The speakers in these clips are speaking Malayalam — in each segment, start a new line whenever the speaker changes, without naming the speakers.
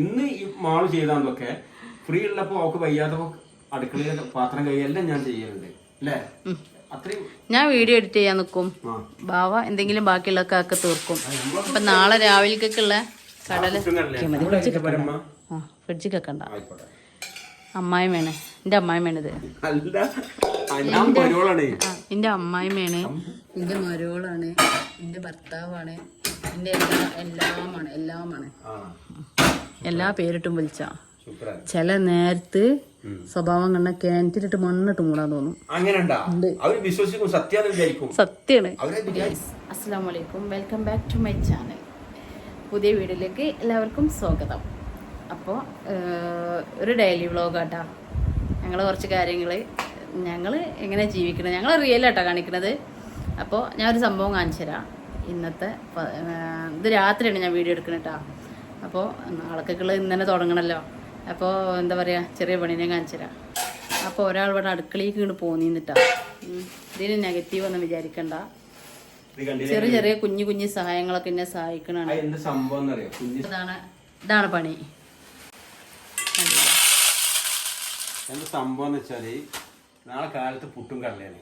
ഇന്ന് ഈ മാള് ചെയ്താന്നൊക്കെ ഫ്രീ ഉള്ളപ്പോ അവക്ക് വയ്യാത്തപ്പോ അടുക്കളയിലെ പാത്രം കൈയെല്ലാം ഞാൻ ചെയ്യലുണ്ട് അല്ലേ? അത്രയും
ഞാൻ വീഡിയോ എഡിറ്റ് ചെയ്യാൻ നിൽക്കും. ബാവ എന്തെങ്കിലും ബാക്കിയുള്ളൊക്കെ ആക്കി തീർക്കും. അപ്പൊ നാളെ രാവിലേക്കുള്ള കടല ഫ്രിഡ്ജിൽ വെക്കണ്ട. അമ്മായിമേണ്, എന്റെ അമ്മായിമേണിത്. എന്റെ അമ്മായിമേണ്, എന്റെ മരുവളാണ്, എന്റെ ഭർത്താവാണ്, എന്റെ എല്ലാമാണ്. എല്ലാ പേരിട്ടും വിളിച്ച ചില നേരത്ത് സ്വഭാവം കണ്ട കിണറ്റിലിട്ട് മണ്ണിട്ട് മൂടാൻ തോന്നും. സത്യാണ്. അസ്സലാമു അലൈക്കും, welcome back to my channel. പുതിയ വീഡിയോയിലേക്ക് എല്ലാവർക്കും സ്വാഗതം. അപ്പോൾ ഒരു ഡെയിലി വ്ളോഗാട്ടാ. ഞങ്ങൾ കുറച്ച് കാര്യങ്ങൾ ഞങ്ങൾ എങ്ങനെ ജീവിക്കണം, ഞങ്ങൾ റിയലായിട്ടാ കാണിക്കുന്നത്. അപ്പോൾ ഞാനൊരു സംഭവം കാണിച്ചു തരാം. ഇന്നത്തെ ഇത് രാത്രിയാണ് ഞാൻ വീഡിയോ എടുക്കുന്നത് കേട്ടോ. അപ്പോൾ നാളേക്കുള്ള ഇന്ന് തന്നെ തുടങ്ങണമല്ലോ. അപ്പോൾ എന്താ പറയുക, ചെറിയ പണീനെ കാണിച്ചു തരാം. അപ്പോൾ ഒരാൾ ഇവിടെ അടുക്കളയിലേക്ക് ഇങ്ങോട്ട് പോന്നിട്ടാ. ഇതിന് നെഗറ്റീവ് ഒന്നും വിചാരിക്കണ്ട. ചെറിയ ചെറിയ കുഞ്ഞു കുഞ്ഞു സഹായങ്ങളൊക്കെ എന്നെ സഹായിക്കണാണ്. ഇതാണ് പണി.
എന്താ സംഭവം എന്ന് വെച്ചാല്, നാളെ കാലത്ത് പുട്ടും കടലയാണ്.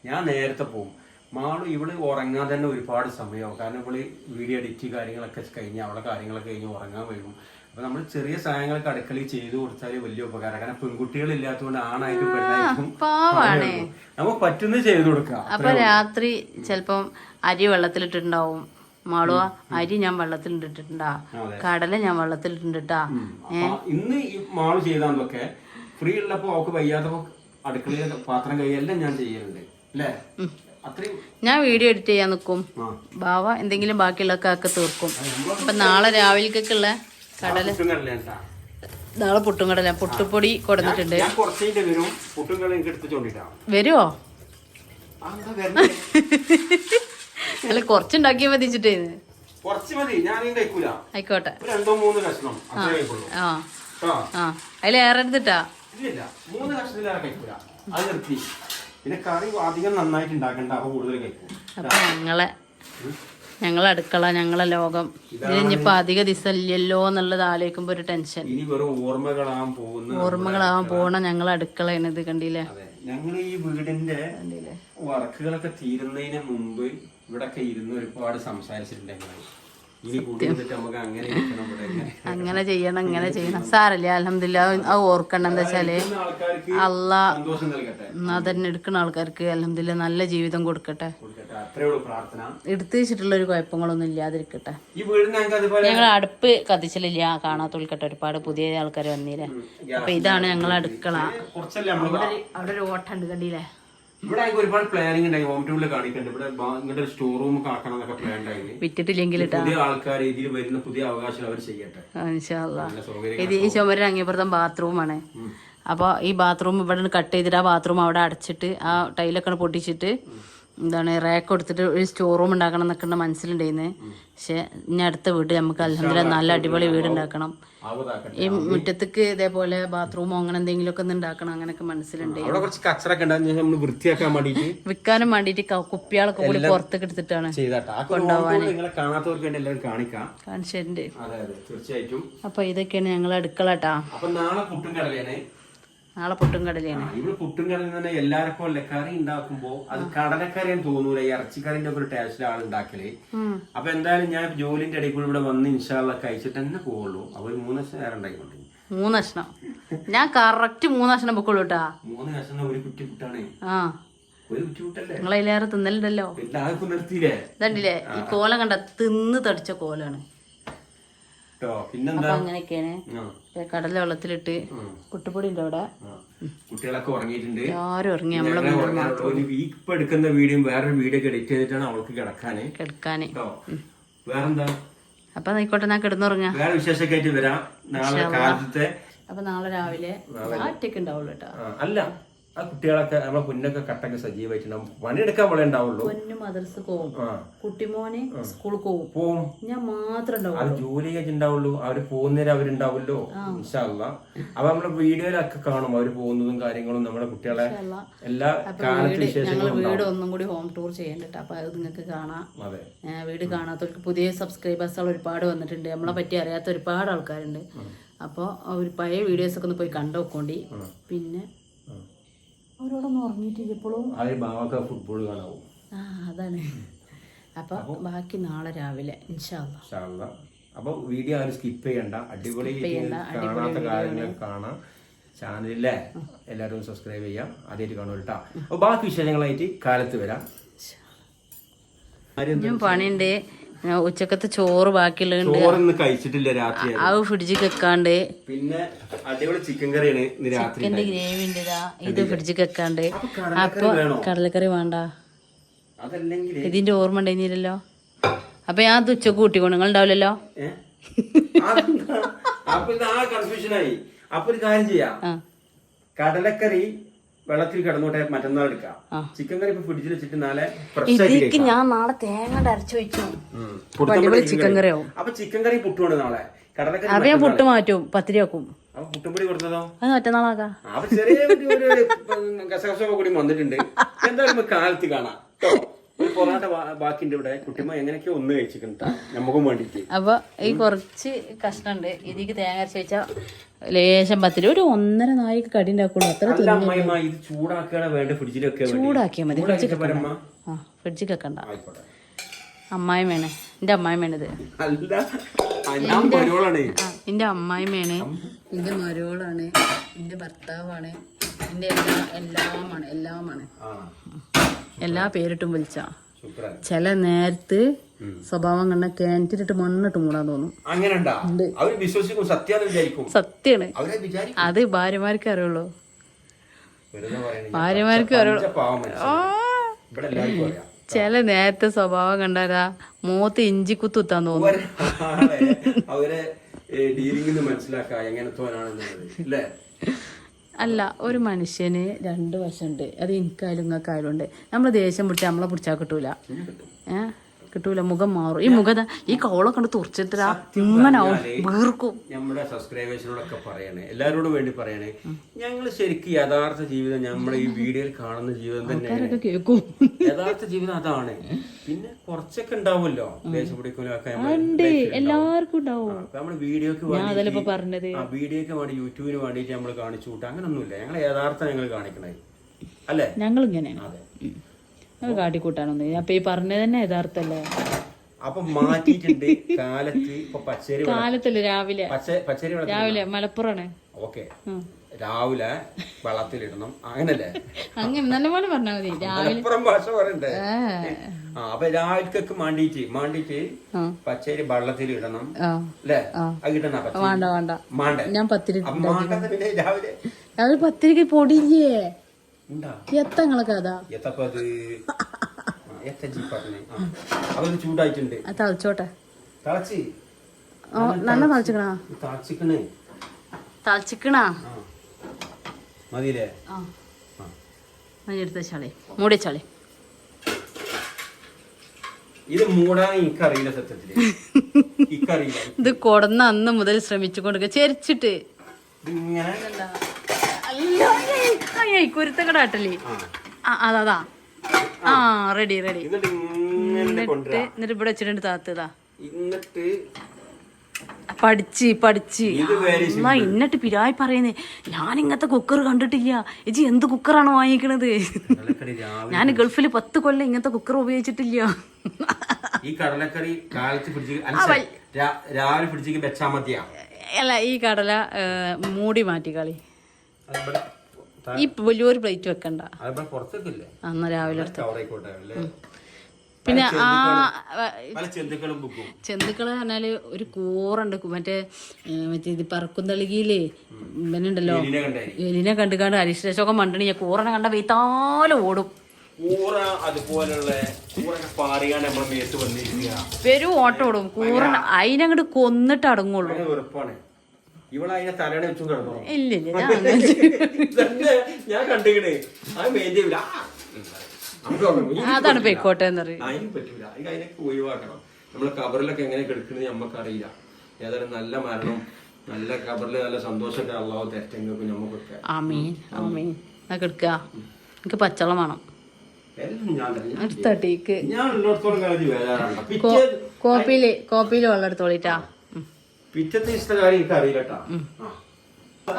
ഞാൻ നേരത്തെ പോകും. മാളു ഇവിടെ ഉറങ്ങാൻ തന്നെ ഒരുപാട് സമയമാവും. കാരണം ഇവിടെ വീഡിയോ എഡിറ്റ് കാര്യങ്ങളൊക്കെ കഴിഞ്ഞ് അവളെ കാര്യങ്ങളൊക്കെ കഴിഞ്ഞ് ഉറങ്ങാൻ വരും. അപ്പൊ നമ്മൾ ചെറിയ സഹായങ്ങളൊക്കെ അടുക്കളയിൽ ചെയ്തു കൊടുത്താൽ വലിയ ഉപകാരം. കാരണം പെൺകുട്ടികൾ ഇല്ലാത്തതുകൊണ്ട് ആണായിട്ടും പെണ്ണായിട്ടും നമുക്ക് പറ്റുന്നത് ചെയ്തു കൊടുക്കാം.
അപ്പൊ രാത്രി ചിലപ്പം അരി വെള്ളത്തിലിട്ടുണ്ടാവും. മാളുവ അരി ഞാൻ വെള്ളത്തിലിട്ടിട്ടുണ്ടാ, കടല ഞാൻ വെള്ളത്തിലിട്ടിട്ടാ.
ഇന്ന് ഈ മാളു ചെയ്താന്നൊക്കെ ഫ്രീ ഉള്ളപ്പോ അവക്ക് വയ്യാത്തപ്പോ അടുക്കളയിലെ പാത്രം കൈയെല്ലാം ഞാൻ ചെയ്യലുണ്ട് അല്ലേ?
ഞാൻ വീഡിയോ എഡിറ്റ് ചെയ്യാൻ നിൽക്കും. ബാവ എന്തെങ്കിലും ബാക്കിയുള്ളൊക്കെ ആക്കി തീർക്കും. അപ്പൊ നാളെ രാവിലേക്കുള്ള കടല, നാളെ പുട്ടും കടല പുട്ടുപൊടി കൊടുത്തിട്ടുണ്ട്. വരുവോ? അല്ല കുറച്ചുണ്ടാക്കിയാ മതിച്ചിട്ടേ. ആയിക്കോട്ടെ. അതിലേറെ എടുത്തിട്ടാ.
പിന്നെ കറി അധികം നന്നായിട്ട് ഉണ്ടാക്കണ്ട, അപ്പൊ കൂടുതൽ കഴിക്കും.
അപ്പൊ ഞങ്ങളെ അടുക്കള, ഞങ്ങളെ ലോകം ഇതിനിപ്പോ അധിക ദിവസം ഇല്ലല്ലോ എന്നുള്ളത് ആലോചിക്കുമ്പോ ഒരു ടെൻഷൻ.
ഇനി വെറും
ഓർമ്മകളാവാൻ പോണ ഞങ്ങളെ അടുക്കളയാണ് ഇത്. കണ്ടില്ലേ,
ഞങ്ങൾ ഈ വീടിന്റെ വർക്കുകളൊക്കെ തീരുന്നതിന് മുമ്പ് ഇവിടൊക്കെ ഇരുന്ന് ഒരുപാട് സംസാരിച്ചിട്ടുണ്ടെങ്കിൽ
അങ്ങനെ ചെയ്യണം, ഇങ്ങനെ ചെയ്യണം. സാരല്ലേ, അൽഹംദുലില്ലാ. അത് ഓർക്കണം. എന്താ വെച്ചാല് അതന്നെ എടുക്കുന്ന ആൾക്കാർക്ക് അൽഹംദുലില്ലാ നല്ല ജീവിതം കൊടുക്കട്ടെ. എടുത്തു വെച്ചിട്ടുള്ള ഒരു കുഴപ്പങ്ങളൊന്നും ഇല്ലാതിരിക്കട്ടെ. ഞങ്ങൾ അടുപ്പ് കത്തിച്ചില്ല, കാണാത്തോളിക്കട്ടെ. ഒരുപാട് പുതിയ ആൾക്കാർ വന്നില്ലേ. അപ്പൊ ഇതാണ് ഞങ്ങളെ അടുക്കള. അവിടെ ഒരു ഓട്ടുണ്ട്, കണ്ടില്ലേ?
ഇവിടെ ഒരുപാട് പ്ലാനിങ് ഉണ്ടായി. ഹോം ടൂറിൽ കാണിക്കുന്നുണ്ട്. ഇവിടെ ഇങ്ങനത്തെ ഒരു സ്റ്റോർ റൂം ആക്കണം എന്നൊക്കെ പ്ലാൻ ഉണ്ടായി.
വിറ്റിട്ടില്ലെങ്കിൽ
പുതിയ ആൾക്കാർ ഇതിൽ വരുന്ന പുതിയ അവകാശം അവർ ചെയ്യട്ടെ.
ഇത് ഈ ചുമര അങ്ങേപ്പുറത്തും ബാത്റൂമാണ്. അപ്പോൾ ഈ ബാത്റൂം ഇവിടെ കട്ട് ചെയ്തിട്ട് ആ ബാത്റൂം അവിടെ അടച്ചിട്ട് ആ ടൈലൊക്കെ പൊട്ടിച്ചിട്ട് എന്താണ് റാക്ക് കൊടുത്തിട്ട് ഒരു സ്റ്റോർ റൂം ഉണ്ടാക്കണം എന്നൊക്കെ മനസ്സിലുണ്ടായിരുന്നു. പക്ഷെ ഇനി അടുത്ത വീട് നമുക്ക് അൽഹംദുലില്ലാ നല്ല അടിപൊളി വീട് ഉണ്ടാക്കണം. ഈ മുറ്റത്തേക്ക് ഇതേപോലെ ബാത്റൂമോ അങ്ങനെ എന്തെങ്കിലും ഒക്കെ ഉണ്ടാക്കണം, അങ്ങനെയൊക്കെ മനസ്സിലുണ്ട്. വിൽക്കാനും വേണ്ടിട്ട് കുപ്പികളൊക്കെ കൂടി പുറത്തേക്ക് എടുത്തിട്ടാണ് കൊണ്ടുപോവാന് കാണിച്ചിട്ടുണ്ട്. അപ്പൊ ഇതൊക്കെയാണ് ഞങ്ങൾ അടുക്കള കേട്ടാ. നാളെ പുട്ടും കടലയാണ്.
ഇവിടെ പുട്ടും കടല തന്നെ എല്ലാവർക്കും അല്ലേ കറി ഉണ്ടാക്കുമ്പോ അത് കടലക്കറിയാൻ തോന്നൂല, ഇറച്ചിക്കറിന്റെ ഒക്കെ ഒരു ടേസ്റ്റിലാണ് ഉണ്ടാക്കല്. അപ്പൊ എന്തായാലും ഞാൻ ജോലിന്റെ ഇടയിൽ കൂടി ഇവിടെ വന്ന് ഇൻഷാ അല്ലാഹ് കഴിച്ചിട്ട് തന്നെ പോവുള്ളൂ. അപ്പൊ 3 കഷ്ണം നേരം ഉണ്ടാക്കിക്കൊണ്ടേ.
3 കഷ്ണം ഞാൻ കറക്റ്റ് 3 കഷ്ണം പൊക്കോളൂ കേട്ടാ.
3 കഷ്ണം ഒരു കുറ്റി പുട്ടാണ്. ഒരു കുറ്റി പുട്ടല്ലേ?
നിങ്ങളതിലേറെ തിന്നലുണ്ടല്ലോ.
നിർത്തിയില്ലേ?
ഇതണ്ടില്ലേ ഈ കോലം കണ്ട തിന്ന് തടിച്ച കോലാണ്.
പിന്നെന്താ
അങ്ങനെയൊക്കെയാണ്. കടല വെള്ളത്തിലിട്ട് പുട്ടുപൊടി ഉണ്ട് അവിടെ.
കുട്ടികളൊക്കെ ഉറങ്ങിയിട്ടുണ്ട്.
ആരും ഉറങ്ങി. നമ്മളെ
ഇപ്പൊ എടുക്കുന്ന വീഡിയോ വേറൊരു വീഡിയോ എഡിറ്റ് ചെയ്തിട്ടാണ് അവൾക്ക് കിടക്കാന്. വേറെന്താ?
അപ്പൊ ആയിക്കോട്ടെ, ഞാൻ കിടന്നുറങ്ങാം.
വേറെ വിശേഷമൊക്കെ ആയിട്ട് വരാം നാളെ കാലത്തെ.
അപ്പൊ നാളെ രാവിലെ ഒറ്റയ്ക്ക് ഉണ്ടാവുള്ളൂ കേട്ടോ.
അല്ല ആ കുട്ടികളൊക്കെ നമ്മളെ കുഞ്ഞൊക്കെ കട്ടൊക്കെ സജീവമായിട്ടുണ്ടാവും. പണിയെടുക്കാൻ പോലെ ഉണ്ടാവുള്ളൂ.
പൊന്നു മദ്രസ പോവും, കുട്ടിമോനെ സ്കൂളിൽ പോവും, ഞാൻ മാത്രം ഉണ്ടാവും.
അത് ജോലി ഉണ്ടാവുള്ളൂ. അവര് പോകുന്നേരം അവരുണ്ടാവുമല്ലോ. ഇൻഷാ അല്ലാഹ്. അപ്പൊ നമ്മളെ വീഡിയോയിലൊക്കെ കാണും അവര് പോകുന്നതും കാര്യങ്ങളും, നമ്മുടെ കുട്ടികളെ എല്ലാ കാലത്ത് വിശേഷങ്ങളും.
വീട് ഒന്നും കൂടി ഹോം ടൂർ ചെയ്യണ്ടിട്ട്, അപ്പൊ അത് നിങ്ങൾക്ക് കാണാം. വീട് കാണാത്തവർക്ക് പുതിയ സബ്സ്ക്രൈബേഴ്സുകൾ ഒരുപാട് വന്നിട്ടുണ്ട്, നമ്മളെ പറ്റി അറിയാത്ത ഒരുപാട് ആൾക്കാരുണ്ട്. അപ്പോൾ ഒരു പഴയ വീഡിയോസ് ഒക്കെ ഒന്ന് പോയി കണ്ടു നോക്കോണ്ടി. പിന്നെ അവരോടൊന്നും ഉറങ്ങിയിട്ടില്ല ഇപ്പോഴും.
ഫുട്ബോൾ കാണാവും.
അതാണ്. അപ്പൊ ബാക്കി നാളെ രാവിലെ ഇൻഷാ അല്ലാഹ്.
അപ്പൊ വീഡിയോ ആരും സ്കിപ്പ് ചെയ്യണ്ട. അടിപൊളി കാണാത്ത കാര്യങ്ങൾ കാണാം. ചാനലിലെ എല്ലാവരും സബ്സ്ക്രൈബ് ചെയ്യാം. ആദ്യമായിട്ട് കാണും കേട്ടോ. അപ്പൊ ബാക്കി വിശേഷങ്ങളായിട്ട് കാലത്ത് വരാം.
പണിയുണ്ട്. ഉച്ചക്കത്തെ ചോറ് ബാക്കിയുള്ളതുണ്ട്,
ചോറൊന്നും കഴിച്ചിട്ടില്ല രാത്രി.
അത് ഫ്രിഡ്ജിൽ വെക്കാണ്ട്.
പിന്നെ അടിപൊളി ചിക്കൻ കറിയാണ് ഇന്ന് രാത്രി.
ചിക്കന്റെ ഗ്രേവി ഉണ്ട്, ഇത് ഫ്രിഡ്ജിൽ വെക്കാണ്ട്. അപ്പൊ കടലക്കറി വേണ്ട, ഇതിന്റെ ഓർമ്മ ഉണ്ടായിരുന്നില്ലല്ലോ. അപ്പൊ ഞാൻ അത് ഉച്ചക്ക് കൂട്ടിക്കോണം, നിങ്ങൾ ഉണ്ടാവില്ലല്ലോ.
അപ്പൊ ഇത് ആ കൺഫ്യൂഷനായി. അപ്പൊ ഒരു കാര്യം ചെയ്യാം, കടലക്കറി വെള്ളത്തിൽ കിടന്നോട്ടെ, മറ്റന്നാൾ എടുക്കാം. ചിക്കൻ കറി ഇപ്പൊ ഫ്രിഡ്ജിൽ വെച്ചിട്ട് നാളെ
ഇതിക്ക് ഞാൻ നാളെ തേങ്ങ അരച്ചു വെച്ചു ചിക്കൻ കറി ആവും.
അപ്പൊ ചിക്കൻ കറി പുട്ടുകൊണ്ട് നാളെ കടലക്കറി
അത് ഞാൻ പുട്ട് മാറ്റും, പത്തിരി ആക്കും.
അപ്പൊ പുട്ടുംപൊടി കൊടുത്തതോ
അത് മറ്റന്നാളാക്കാം.
അപ്പൊ ചെറിയ ഒരു കസകസമൊക്കെ കൂടി വന്നിട്ടുണ്ട്. എന്തായാലും കാലത്ത് കാണാം. ഒരു പൊറാട്ട ബാക്കിന്റെ ഇവിടെ കുട്ടിമ്മ എങ്ങനെയൊക്കെ ഒന്ന് കഴിച്ചിട്ടുണ്ട് നമുക്കും വേണ്ടിട്ട്.
അപ്പൊ ഈ കുറച്ച് കഷ്ണുണ്ട്, ഇതിക്ക് തേങ്ങ അരച്ച് വെച്ചാ ലേശം പത്തിരി ഒരു 1.5 നായിക്ക് കടി ഉണ്ടാക്കുള്ളൂ. അത്ര
ഇത് ചൂടാക്കുകയാണ് വേണ്ട, ഫ്രിഡ്ജിലൊക്കെ
ചൂടാക്കിയാ മതി. ഫ്രിഡ്ജിൽ വെക്കണ്ട. അമ്മായിയും വേണേ, എന്റെ അമ്മായിയും വേണത്. എന്റെ അമ്മായിമേണ്, എന്റെ മരുവളാണ്, എന്റെ ഭർത്താവാണ്, എന്റെ എല്ലാമാണ്. എല്ലാ പേരിട്ടും വിളിച്ച ചില നേരത്ത് സ്വഭാവം കണ്ട കിണറ്റിട്ട് മണ്ണിട്ട് മൂടാൻ തോന്നും. സത്യാണ്. അത് ഭാര്യമാർക്ക് അറിയുള്ളൂ, ഭാര്യമാർക്ക് അറിയുള്ളൂ. ചില നേരത്തെ സ്വഭാവം കണ്ടാ മൂത്ത് ഇഞ്ചി കുത്തുത്താൻ തോന്നും. അല്ല, ഒരു മനുഷ്യന് 2 വശമുണ്ട്. അത് എനിക്കായാലും നിങ്ങൾക്കായാലും ഉണ്ട്. നമ്മള് ദേഷ്യം പിടിച്ചാൽ നമ്മളെ പിടിച്ചാൽ കിട്ടൂല, കിട്ടൂല. മുഖം മാറും. ഈ മുഖത ഈ കവളെ കണ്ട് തുറച്ചിട്ടാ ഇങ്ങനാവും, വീർക്കും.
നമ്മുടെ സബ്സ്ക്രൈബേഴ്സിനോടൊക്കെ പറയണേ, എല്ലാവരോടും വേണ്ടി പറയണേ, ഞങ്ങള് ശരിക്കും യഥാർത്ഥ ജീവിതം നമ്മുടെ ഈ വീഡിയോയിൽ കാണുന്ന ജീവിതം തന്നെയാണ്.
കേൾക്കും.
യഥാർത്ഥ ജീവിതം അതാണ്. പിന്നെ കുറച്ചൊക്കെ ഉണ്ടാവുമല്ലോ ദേഷ്യം പിടിക്കലൊക്കെ,
എല്ലാവർക്കും ഉണ്ടാവും.
നമ്മള് വീഡിയോക്ക്
പറഞ്ഞത്
വീഡിയോക്ക് വേണ്ടി യൂട്യൂബിന് വേണ്ടിട്ട് നമ്മള് കാണിച്ചു കൂട്ടാ, അങ്ങനൊന്നുമില്ല. ഞങ്ങൾ യഥാർത്ഥം ഞങ്ങൾ കാണിക്കണേ അല്ലേ?
ഞങ്ങൾ ഇങ്ങനെയാണ്. അതെ, കാട്ടിക്കൂട്ടാനൊന്നും. അപ്പൊ ഈ പറഞ്ഞത് തന്നെ യഥാർത്ഥല്ലേ.
അപ്പൊ മാറ്റിയിട്ടുണ്ട് കാലത്ത്. ഇപ്പൊ പച്ചരി
കാലത്തല്ലേ, രാവിലെ.
പച്ചരി
രാവിലെ മലപ്പുറാണ്.
ഓക്കെ, രാവിലെ വെള്ളത്തിലിടണം, അങ്ങനല്ലേ?
അങ്ങനെ നല്ലപോലെ പറഞ്ഞാൽ മതി.
മലപ്പുറം ഭാഷ പറയണ്ടേ? അപ്പൊ രാവിലേക്കൊക്കെ മാണ്ടിട്ട് പച്ചരി വെള്ളത്തിലിടണം അല്ലേ? അത് കിട്ടണ
വേണ്ട, ഞാൻ പത്തിരി
പിന്നെ രാവിലെ
പത്തിരിക്ക് പൊടിയില്ലേ എത്തങ്ങളൊക്കെ അതാ
ചൂടായിട്ടുണ്ട്.
തളിച്ചോട്ടെ. നല്ല തളിച്ചിക്കണാ
മതിയില്ലേ?
എടുത്ത ചളി മൂടി ചളി.
ഇത് മൂടാൻ എനിക്കറിയില്ല സത്യത്തില്.
ഇത് കൊടന്ന അന്ന് മുതൽ ശ്രമിച്ചുകൊണ്ടിരിക്കുക ചെരിച്ചിട്ട് കുരുത്തക്കടാട്ടല്ലേ. അതാ റെഡി. എന്നിട്ട് ഇവിടെ വെച്ചിട്ടുണ്ട് താത്തതാ. പഠിച്ച് ഇന്നിട്ട് പിരായി പറയുന്നേ, ഞാൻ ഇങ്ങനത്തെ കുക്കർ കണ്ടിട്ടില്ല. ഇജി എന്ത് കുക്കറാണ് വാങ്ങിക്കണത്? ഞാൻ ഗൾഫിൽ 10 കൊല്ലം ഇങ്ങനത്തെ കുക്കർ ഉപയോഗിച്ചിട്ടില്ല.
ഈ കടലക്കറി രാവിലെ ഫ്രിഡ്ജിക്ക് വെച്ചാ മതിയാ?
അല്ല, ഈ കടല മൂടി മാറ്റി കളി. ഈ വലിയൊരു പ്ലേറ്റ് വെക്കണ്ട, അന്ന് രാവിലെ. പിന്നെ ചെന്തുക്കള് പറഞ്ഞാല് ഒരു കൂറുണ്ട്, മറ്റേ ഇത് പറക്കുന്തളികയില് ഇവനുണ്ടല്ലോ, എലിനെ കണ്ടുകാണ്ട് അരിശേഷമൊക്കെ മണ്ടണി. ഞാൻ കൂറനെ കണ്ട വെയ്ത്താലും ഓടും. വരും ഓട്ടം ഓടും. കൂറ അതിനങ്ങോട്ട് കൊന്നിട്ട് അടങ്ങുള്ളൂ.
ഇവിടെ അതിനെ തലയുടെ വെച്ചും കിടന്നോ?
ഇല്ല
ഞാൻ കണ്ടിക്കണേ അത് മെയിൻ ചെയ്യൂല.
അതാണ് പോയിക്കോട്ടെ എന്ന് പറയും.
അതിന് പറ്റൂല. അതിനൊക്കെ ഒഴിവാക്കണം. നമ്മളെ കബറിലൊക്കെ എങ്ങനെ കിടക്കുന്നത് നമ്മക്കറിയില്ല. ഏതായാലും നല്ല മരണം, നല്ല കബറില് നല്ല സന്തോഷമൊക്കെ അള്ളാഹു തരട്ടെങ്ങൾക്ക് നമുക്കൊക്കെ.
ആമീൻ ആമീൻ. കിടക്കുക എനിക്ക് പച്ചവെള്ളം വേണം.
ഞാൻ ഉള്ളിടത്തോളം കാലത്ത് വേദാറുണ്ട്.
കോപ്പിയില് വെള്ളം എടുത്തോളിട്ടാ.
പിറ്റത്തെ ഇഷ്ട കാര്യം എനിക്ക് അറിയില്ലട്ടാ.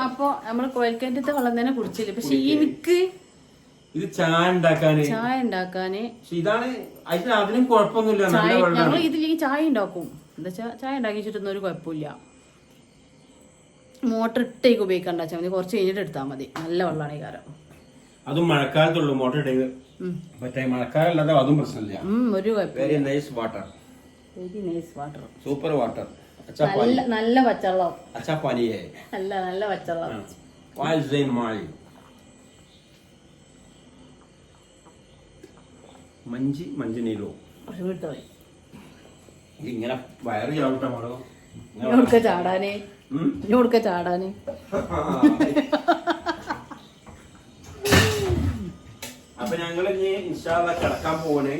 അപ്പൊ നമ്മള് കോയൽക്കിണറ്റത്തെ വെള്ളം തന്നെ കുടിച്ചില്ല. പക്ഷെ എനിക്ക്
ഇത് ചായ ഉണ്ടാക്കാന് ഇതാണ്. അതിനും കുഴപ്പമൊന്നുമില്ല.
ഞങ്ങൾ ഇതിലേക്ക് ചായ ഉണ്ടാക്കും. എന്താ വെച്ചാ ചായ ഉണ്ടാക്കി വെച്ചിട്ടൊന്നും ഒരു കുഴപ്പമില്ല. മോട്ടർ ഇട്ടേക്ക് ഉപയോഗിക്കണ്ട വെച്ചാൽ മതി. കുറച്ച് കഴിഞ്ഞിട്ട് എടുത്താൽ മതി. നല്ല വെള്ളമാണ് ഈ കാരം.
അതും മഴക്കാലത്തുള്ളൂ മോട്ടർ ഇട്ടേക്ക്. മറ്റേ മഴക്കാലല്ലാതെ അതും പ്രശ്നമില്ല.
ഒരു കുഴപ്പമില്ല.
Very nice water. Super water.
നല്ല പച്ചവെള്ളം.
അച്ഛാ പനിയേ
അല്ല, നല്ല പച്ചവെള്ളം.
മഞ്ചി നീലോ ഇങ്ങനെ വയറ് ചാവട്ടോ.
ചാടാന്
അപ്പൊ ഞങ്ങള് ഇനി ഇൻഷാ അല്ലാഹ് കിടക്കാൻ പോണേ.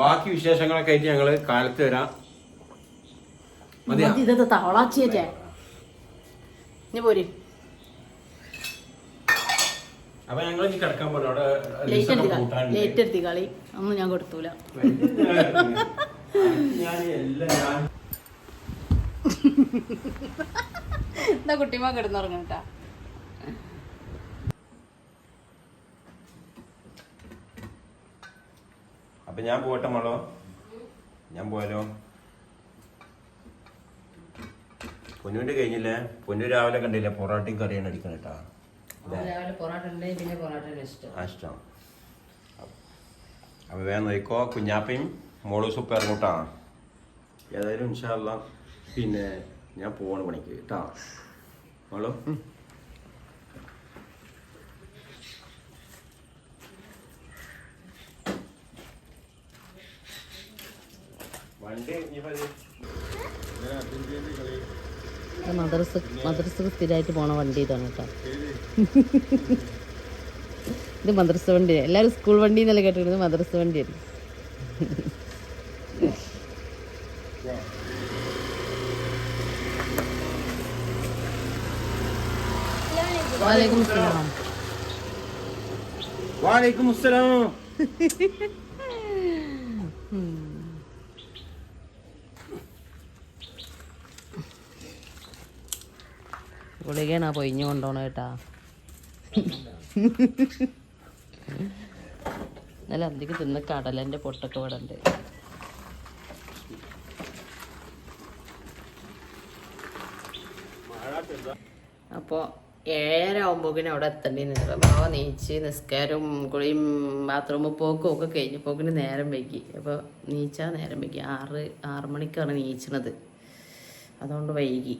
ബാക്കി വിശേഷങ്ങളൊക്കെ ആയിട്ട് ഞങ്ങള് കാലത്ത് വരാം.
ഇതത്തെ തവളാച്ചിയേ പോര്.
അപ്പൊ ഞങ്ങൾ ഇനി കിടക്കാൻ പോലും അവിടെ
ലേറ്റ് എടുത്തി കളി ഒന്നും ഞാൻ കൊടുത്തൂല. എന്താ കുട്ടിമാ കിടന്നുറങ്ങട്ടാ.
അപ്പൊ ഞാൻ പോട്ടെ മോളോ. ഞാൻ പോയാലോ. പൊന്നുവിന്റെ കഴിഞ്ഞില്ലേ? പൊന്നു രാവിലെ കണ്ടില്ലേ പൊറോട്ടയും കറിയാണ് അടിക്കണം കേട്ടാ. ഇഷ്ടം. അപ്പൊ വേഗം നോക്കോ. കുഞ്ഞാപ്പയും മോള് സൂപ്പ് ഇറങ്ങൂട്ടാ. ഏതായാലും ഇൻഷാ അല്ലാഹ് പിന്നെ ഞാൻ പോവാണ് പണിക്ക് കേട്ടാ മോളോ. വണ്ടി
മദ്രസക്ക് സ്ഥിരമായിട്ട് പോണ വണ്ടി ഇതാണ് കേട്ടോ. ഇത് മദ്രസ വണ്ടി. എല്ലാവരും സ്കൂൾ വണ്ടി എന്നല്ല കേട്ടിരുന്നത്. മദ്രസ വണ്ടിയാണ്.
വാലൈക്കും അസ്സലാം.
ഗുളികയാണ് പൊയിഞ്ഞു കൊണ്ടോണ കേട്ടാ. നല്ല അധികം തിന്ന കടലൻ്റെ പൊട്ടൊക്കെ ഇവിടെ ഉണ്ട്. അപ്പോൾ 7:30 ആകുമ്പോക്കിന് അവിടെ എത്തേണ്ടി നേരം. ബാവ നീച്ച് നിസ്കാരവും കുളിയും ബാത്റൂമിൽ പോക്കും ഒക്കെ കഴിഞ്ഞപ്പോക്കിന് നേരം വൈകി. അപ്പോൾ നീച്ചാൽ നേരം വൈകി. 6 മണിക്കാണ് നീച്ചണത്. അതുകൊണ്ട് വൈകി.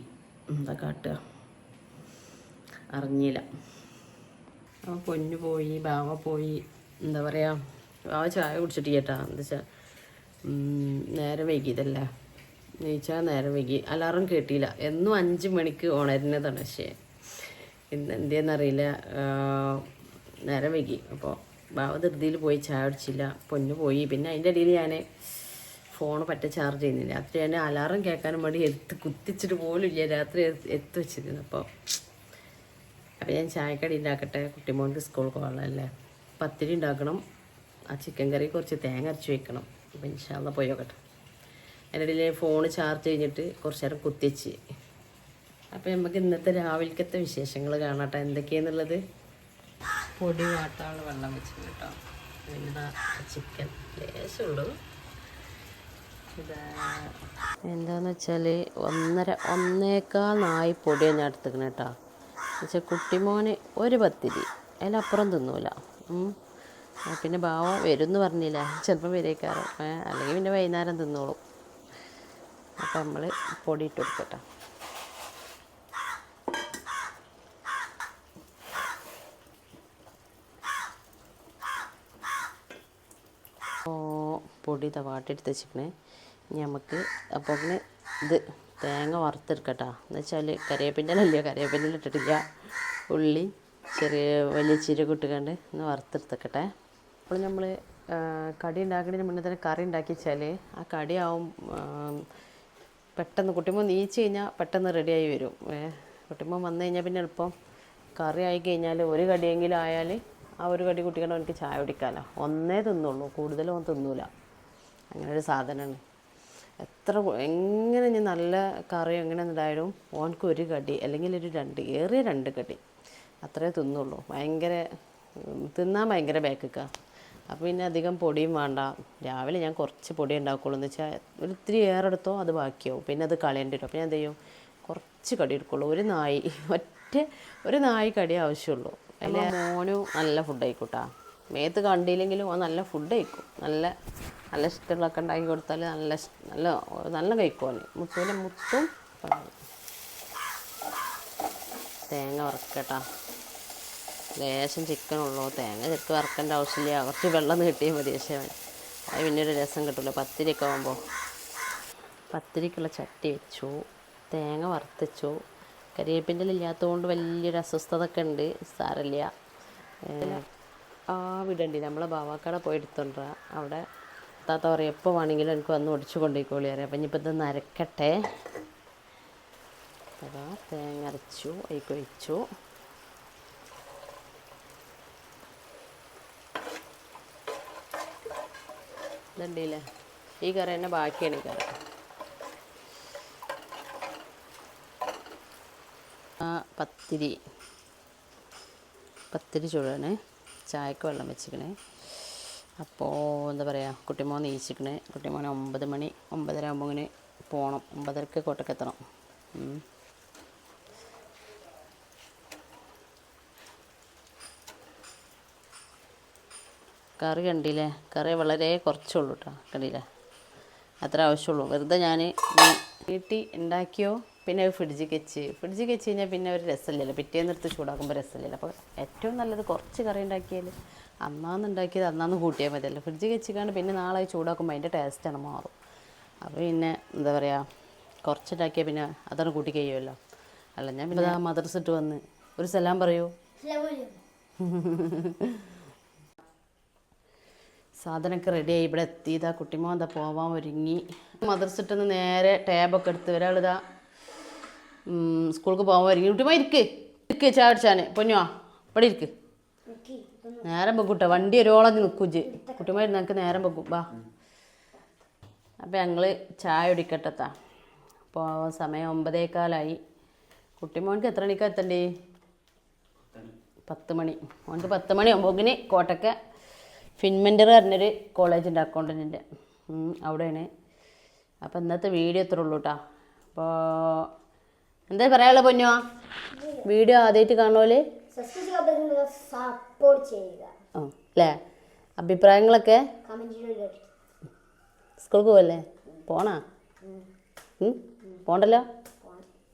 എന്താ കാട്ടുക അറിഞ്ഞില്ല. പൊന്നു പോയി, ബാവ പോയി. എന്താ പറയുക, ബാവ ചായ കുടിച്ചിട്ട് കേട്ടാ. എന്താ വെച്ചാൽ നേരം വൈകിയതല്ലേ. നീച്ചാൽ നേരം വൈകി. അലാറം കേട്ടില്ല. എന്നും 5 മണിക്ക് ഉണരുന്നതാണ്. പക്ഷേ ഇന്ന് എന്തെന്നറിയില്ല, നേരം വൈകി. അപ്പോൾ ബാവ ധൃതിയിൽ പോയി ചായ കുടിച്ചില്ല. പൊന്നു പോയി. പിന്നെ അതിൻ്റെ ഇടയിൽ ഞാൻ ഫോണ് പറ്റ ചാർജ് ചെയ്യുന്നില്ല. രാത്രി ഞാൻ അലാറം കേൾക്കാനും വേണ്ടി കുത്തിച്ചിട്ട് പോലും ഇല്ല. രാത്രി വെച്ചിരുന്നു. അപ്പോൾ ഞാൻ ചായക്കടി ഉണ്ടാക്കട്ടെ. കുട്ടിമോൾക്ക് സ്കൂൾ പോകാനല്ലേ. പത്തിരി ഉണ്ടാക്കണം. ആ ചിക്കൻ കറി കുറച്ച് തേങ്ങ അരച്ച് വെക്കണം. അപ്പോൾ ഇൻഷാ അല്ലാഹ് പോയി നോക്കട്ടെ. അതിൻ്റെ ഇടയിൽ ഫോണ് ചാർജ് കഴിഞ്ഞിട്ട് കുറച്ച് നേരം കുത്തിച്ച്. അപ്പോൾ നമുക്ക് ഇന്നത്തെ രാവിലത്തെ വിശേഷങ്ങൾ കാണാട്ടെ എന്തൊക്കെയാണെന്നുള്ളത്. പൊടി വാട്ടാനുള്ള വെള്ളം വെച്ച് കേട്ടോ. പിന്നെ ചിക്കൻ ലേശമുള്ളൂ. എന്താന്ന് വെച്ചാൽ 1.25 നായി പൊടിയാണ് ഞാൻ എടുത്തിക്കണം കേട്ടോ. എന്നുവെച്ചാൽ കുട്ടിമോന് ഒരു പത്തിരി, അതിലപ്പുറം തിന്നൂല. പിന്നെ ബാവ വരും എന്ന് പറഞ്ഞില്ല. ചിലപ്പോൾ വരേക്കാറ്, അല്ലെങ്കിൽ പിന്നെ വൈകുന്നേരം തിന്നോളും. അപ്പം നമ്മൾ പൊടി ഇട്ട് കൊടുക്കട്ടെ. പൊടി വാട്ടിയെടുത്ത് വെച്ചിക്കണേ. ഇനി നമുക്ക് അപ്പോൾ ഇത് തേങ്ങ വറുത്തെടുക്കട്ടോ എന്ന് വെച്ചാൽ കറിവേപ്പിൻ്റെ കറിവേപ്പിൻ്റെ ഇട്ടിട്ടില്ല. ഉള്ളി വലിയ ചീരക ഇട്ടുകൊണ്ട് ഒന്ന് വറുത്തെടുത്തേക്കട്ടെ. അപ്പോൾ നമ്മൾ കടി ഉണ്ടാക്കുന്നതിന് മുന്നേ തന്നെ കറി ഉണ്ടാക്കി വെച്ചാൽ ആ കടിയാവും പെട്ടെന്ന് കുട്ടിമ്പോൾ നീച്ച് കഴിഞ്ഞാൽ പെട്ടെന്ന് റെഡിയായി വരും. കുട്ടിമ്പോൾ വന്നു കഴിഞ്ഞാൽ പിന്നെ എളുപ്പം കറി ആയി കഴിഞ്ഞാൽ ഒരു കടിയെങ്കിലും ആയാൽ ആ ഒരു കടി കുട്ടികളുടെ എനിക്ക് ചായ കുടിക്കാമല്ലോ. ഒന്നേ തിന്നുള്ളൂ, കൂടുതലും അവൻ തിന്നൂല. അങ്ങനെ ഒരു സാധനമാണ്. എങ്ങനെ ഞാൻ നല്ല കറി എങ്ങനെ ഉണ്ടായാലും ഓനക്ക് ഒരു കടി അല്ലെങ്കിൽ ഒരു ഏറിയ രണ്ട് കടി അത്രേ തിന്നുള്ളൂ. തിന്നാൻ ഭയങ്കര ബാക്കിക്കാ. അപ്പോൾ പിന്നെ അധികം പൊടിയും വേണ്ട. രാവിലെ ഞാൻ കുറച്ച് പൊടി ഉണ്ടാക്കുള്ളൂ. എന്ന് വെച്ചാൽ ഒരിത്തിരി ഏറെടുത്തോ അത് ബാക്കിയാവും, പിന്നെ അത് കളയേണ്ടി വരും. അപ്പോൾ ഞാൻ എന്ത് ചെയ്യും, കുറച്ച് കടി എടുക്കുള്ളൂ. ഒരു നായി കടി ആവശ്യമുള്ളൂ. അതിൽ മോനും നല്ല ഫുഡ് ആയിക്കോട്ടാ. മേത്ത് കണ്ടില്ലെങ്കിലും ഓൻ നല്ല ഫുഡ് കഴിക്കും. നല്ല ഇഷ്ടമുള്ളതൊക്കെ ഉണ്ടാക്കി കൊടുത്താൽ നല്ല കഴിക്കും. മുത്തും തേങ്ങ വറുക്കട്ടാ. ലേശം ചിക്കനുള്ളൂ, തേങ്ങ ശരിക്കും വറുക്കേണ്ട ആവശ്യമില്ല. കുറച്ച് വെള്ളം കിട്ടിയാൽ മതി. പക്ഷേ അത് പിന്നെ ഒരു രസം കിട്ടില്ല. പത്തിരിയൊക്കെ ആകുമ്പോൾ പത്തിരിക്കുള്ള ചട്ടി വെച്ചു, തേങ്ങ വറുത്തച്ചു. കരിവേപ്പിൻ്റെ ഇല്ലാത്തതുകൊണ്ട് വലിയൊരു അസ്വസ്ഥതൊക്കെ ഉണ്ട്. സാരമില്ല. വിടണ്ടി നമ്മളെ ബാവാക്കട പോയി എടുത്തോണ്ടാ. അവിടെ താത്ത പറയും എപ്പോൾ വേണമെങ്കിലും എനിക്ക് വന്ന് ഒടിച്ചു കൊണ്ടുപോയിക്കോളി അറിയാം. അപ്പം ഇനിയിപ്പോൾ ഇതൊന്ന് അരക്കട്ടെ. അതാ തേങ്ങ അരച്ചു, അതിലേക്ക് ഒഴിച്ചു. ഇതുണ്ടല്ലേ, ഈ കറി തന്നെ ബാക്കിയാണ്. ഈ കറി പത്തിരി ചൂടാണ്. ചായക്ക് വെള്ളം വെച്ചിക്കണേ. അപ്പോൾ എന്താ പറയുക, കുട്ടിമോൻ നീച്ചിക്കണേ. കുട്ടിമോൻ 9 മണി 9:30 ആകുമ്പോൾ ഇങ്ങനെ പോകണം. 9:30 കോട്ടയ്ക്ക് എത്തണം. കറി കണ്ടില്ലേ, കറി വളരെ കുറച്ചുള്ളൂ കേട്ടോ. കണ്ടില്ലേ, അത്ര ആവശ്യമുള്ളൂ. വെറുതെ ഞാൻ വീട്ടിൽ ഉണ്ടാക്കിയോ പിന്നെ അത് ഫ്രിഡ്ജിൽ വെച്ച് കഴിഞ്ഞാൽ പിന്നെ ഒരു രസമില്ലല്ലോ. പിറ്റേന്നെടുത്ത് ചൂടാക്കുമ്പോൾ രസമില്ലല്ലോ. അപ്പോൾ ഏറ്റവും നല്ലത് കുറച്ച് കറി ഉണ്ടാക്കിയാൽ ഉണ്ടാക്കിയത് അന്നാന്ന് കൂട്ടിയാൽ മതിയല്ലോ. ഫ്രിഡ്ജിൽ വെച്ചിക്കാണ്ട് പിന്നെ നാളെ ചൂടാക്കുമ്പോൾ അതിൻ്റെ ടേസ്റ്റാണ് മാറും. അപ്പോൾ പിന്നെ എന്താ പറയുക, കുറച്ചുണ്ടാക്കിയാൽ പിന്നെ അതാണ് കൂട്ടി കഴിയുമല്ലോ. അല്ല ഞാൻ പിന്നെ മദ്രസ ഇട്ട് വന്ന് ഒരു സലാം പറയൂ. സാധനമൊക്കെ റെഡിയായി ഇവിടെ എത്തിയതാ. കുട്ടിമോ എന്താ പോവാൻ ഒരുങ്ങി. മദ്രസ ഇട്ടെന്ന് നേരെ ടാബൊക്കെ എടുത്ത് ഒരാളിതാ സ്കൂൾക്ക് പോകാൻ ഒരുങ്ങി. കുട്ടിമോ ഇരിക്ക് ചായ അടിച്ചാൻ. പൊന്നുവാ ഇവിടെ ഇരിക്ക്. നേരം വെക്കൂട്ടോ, വണ്ടി ഒരോളം നിൽക്കും. കുട്ടിമോ ഇരുന്ന് എനിക്ക് നേരം വെക്കും. വാ. അപ്പം ഞങ്ങൾ ചായ കുടിക്കട്ടെത്താ. അപ്പോൾ സമയം 9:15. കുട്ടിമോൻക്ക് എത്ര മണിക്കാണ് എത്തണ്ടേ? 10 മണി. മോൻക്ക് 10 മണി ആകുമ്പോക്കിന് കോട്ടയ്ക്ക് ഫിൻമെൻ്റർ പറഞ്ഞൊരു കോളേജ് ഉണ്ട് അക്കൗണ്ടൻറ്റിൻ്റെ, അവിടെയാണ്. അപ്പോൾ ഇന്നത്തെ വീഡിയോ ഇത്രേ ഉള്ളൂ കേട്ടോ. അപ്പോൾ എന്താ പറയാനുള്ളത് പൊന്നുവാ? വീഡിയോ ആദ്യമായിട്ട് കാണുമല്ലേ? അല്ലേ? അഭിപ്രായങ്ങളൊക്കെ സ്കൂൾക്ക് പോവല്ലേ? പോണാ? പോണ്ടല്ലോ?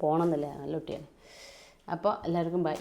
പോണമെന്നല്ലേ? നല്ല കുട്ടിയാണ്. അപ്പോൾ എല്ലാവർക്കും ബൈ.